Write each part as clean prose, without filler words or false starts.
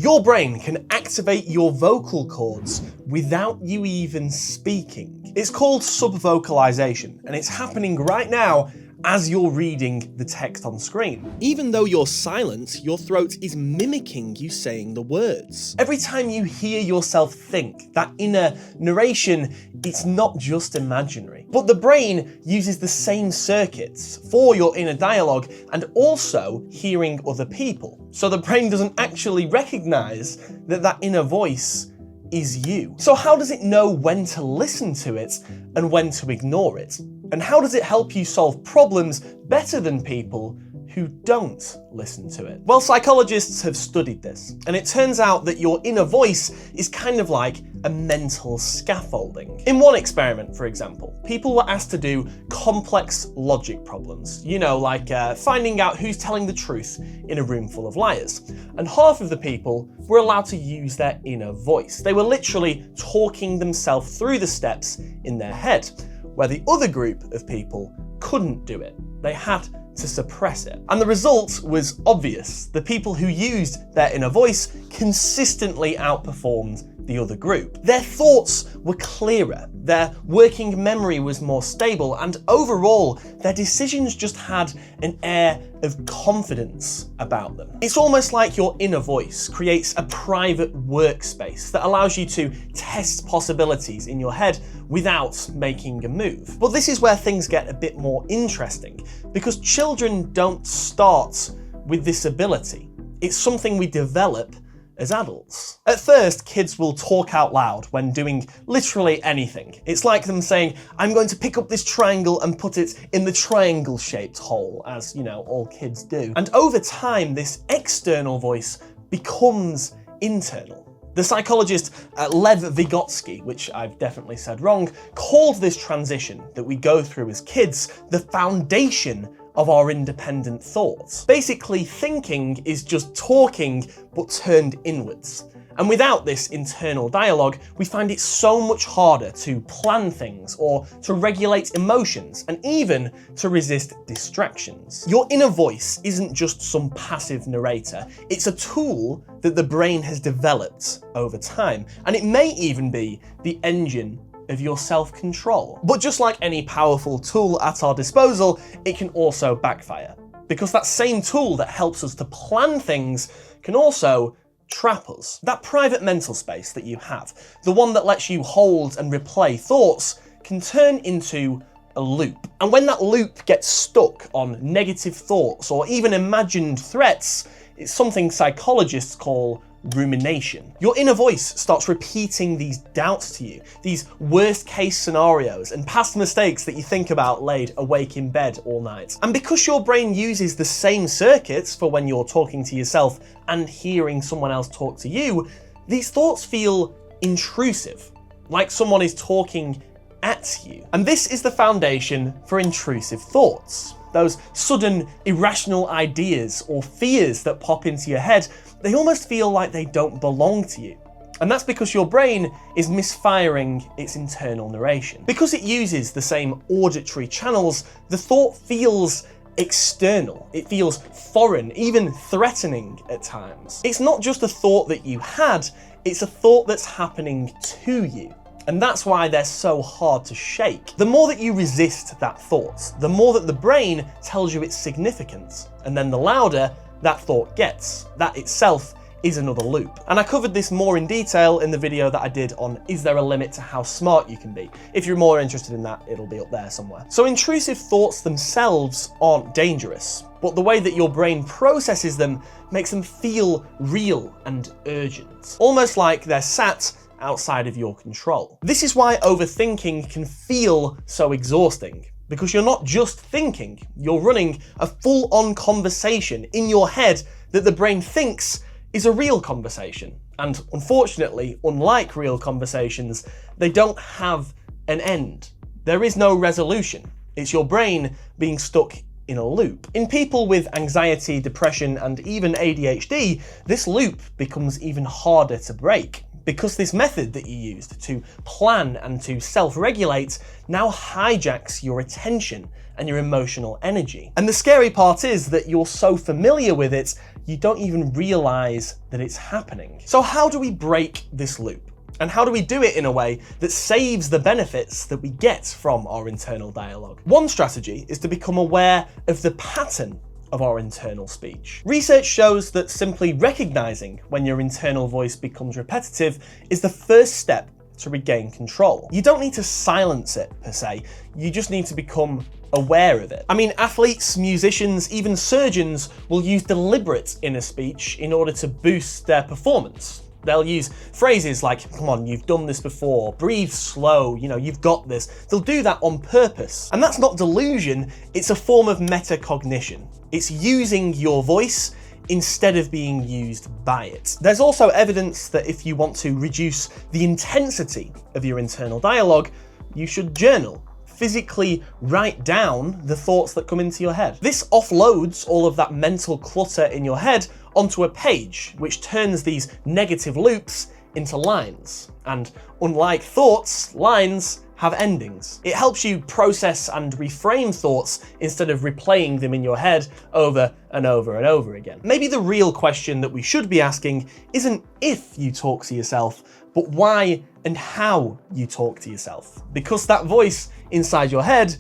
Your brain can activate your vocal cords without you even speaking. It's called subvocalization, and it's happening right now as you're reading the text on screen. Even though you're silent, your throat is mimicking you saying the words. Every time you hear yourself think, that inner narration, it's not just imaginary. But the brain uses the same circuits for your inner dialogue and also hearing other people. So the brain doesn't actually recognize that that inner voice is you. So how does it know when to listen to it and when to ignore it? And how does it help you solve problems better than people who don't listen to it? Well, psychologists have studied this, and it turns out that your inner voice is kind of like a mental scaffolding. In one experiment, for example, people were asked to do complex logic problems, like finding out who's telling the truth in a room full of liars. And half of the people were allowed to use their inner voice. They were literally talking themselves through the steps in their head, where the other group of people couldn't do it. They had to suppress it. And the result was obvious. The people who used their inner voice consistently outperformed the other group. Their thoughts were clearer, their working memory was more stable, and overall, their decisions just had an air of confidence about them. It's almost like your inner voice creates a private workspace that allows you to test possibilities in your head without making a move. But this is where things get a bit more interesting, because children don't start with this ability. It's something we develop as adults. At first, kids will talk out loud when doing literally anything. It's like them saying, I'm going to pick up this triangle and put it in the triangle-shaped hole, as, all kids do. And over time, this external voice becomes internal. The psychologist Lev Vygotsky, which I've definitely said wrong, called this transition that we go through as kids the foundation of our independent thoughts. Basically, thinking is just talking, but turned inwards. And without this internal dialogue, we find it so much harder to plan things or to regulate emotions and even to resist distractions. Your inner voice isn't just some passive narrator. It's a tool that the brain has developed over time. And it may even be the engine of your self-control. But just like any powerful tool at our disposal, it can also backfire. Because that same tool that helps us to plan things can also trap us. That private mental space that you have, the one that lets you hold and replay thoughts, can turn into a loop. And when that loop gets stuck on negative thoughts or even imagined threats, it's something psychologists call rumination. Your inner voice starts repeating these doubts to you, these worst case scenarios and past mistakes that you think about laid awake in bed all night. And because your brain uses the same circuits for when you're talking to yourself and hearing someone else talk to you, these thoughts feel intrusive, like someone is talking at you. And this is the foundation for intrusive thoughts. Those sudden irrational ideas or fears that pop into your head, they almost feel like they don't belong to you. And that's because your brain is misfiring its internal narration. Because it uses the same auditory channels, the thought feels external. It feels foreign, even threatening at times. It's not just a thought that you had, it's a thought that's happening to you. And that's why they're so hard to shake. The more that you resist that thought, the more that the brain tells you its significance, and then the louder that thought gets. That itself is another loop. And I covered this more in detail in the video that I did on is there a limit to how smart you can be. If you're more interested in that, it'll be up there somewhere. So intrusive thoughts themselves aren't dangerous, but the way that your brain processes them makes them feel real and urgent. Almost like they're sat outside of your control. This is why overthinking can feel so exhausting, because you're not just thinking, you're running a full-on conversation in your head that the brain thinks is a real conversation. And unfortunately, unlike real conversations, they don't have an end. There is no resolution. It's your brain being stuck in a loop. In people with anxiety, depression, and even ADHD, this loop becomes even harder to break, because this method that you used to plan and to self-regulate now hijacks your attention and your emotional energy. And the scary part is that you're so familiar with it, you don't even realize that it's happening. So how do we break this loop? And how do we do it in a way that saves the benefits that we get from our internal dialogue? One strategy is to become aware of the pattern of our internal speech. Research shows that simply recognizing when your internal voice becomes repetitive is the first step to regain control. You don't need to silence it per se, you just need to become aware of it. I mean, athletes, musicians, even surgeons will use deliberate inner speech in order to boost their performance. They'll use phrases like, come on, you've done this before, breathe slow, you've got this. They'll do that on purpose. And that's not delusion, it's a form of metacognition. It's using your voice instead of being used by it. There's also evidence that if you want to reduce the intensity of your internal dialogue, you should journal. Physically write down the thoughts that come into your head. This offloads all of that mental clutter in your head onto a page, which turns these negative loops into lines. And unlike thoughts, lines have endings. It helps you process and reframe thoughts instead of replaying them in your head over and over and over again. Maybe the real question that we should be asking isn't if you talk to yourself, but why and how you talk to yourself. Because that voice inside your head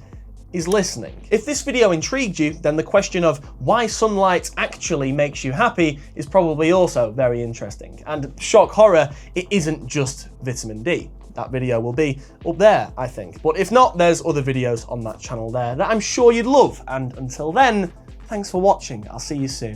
is listening. If this video intrigued you, then the question of why sunlight actually makes you happy is probably also very interesting. And shock horror, it isn't just vitamin D. That video will be up there, I think. But if not, there's other videos on that channel there that I'm sure you'd love. And until then, thanks for watching. I'll see you soon.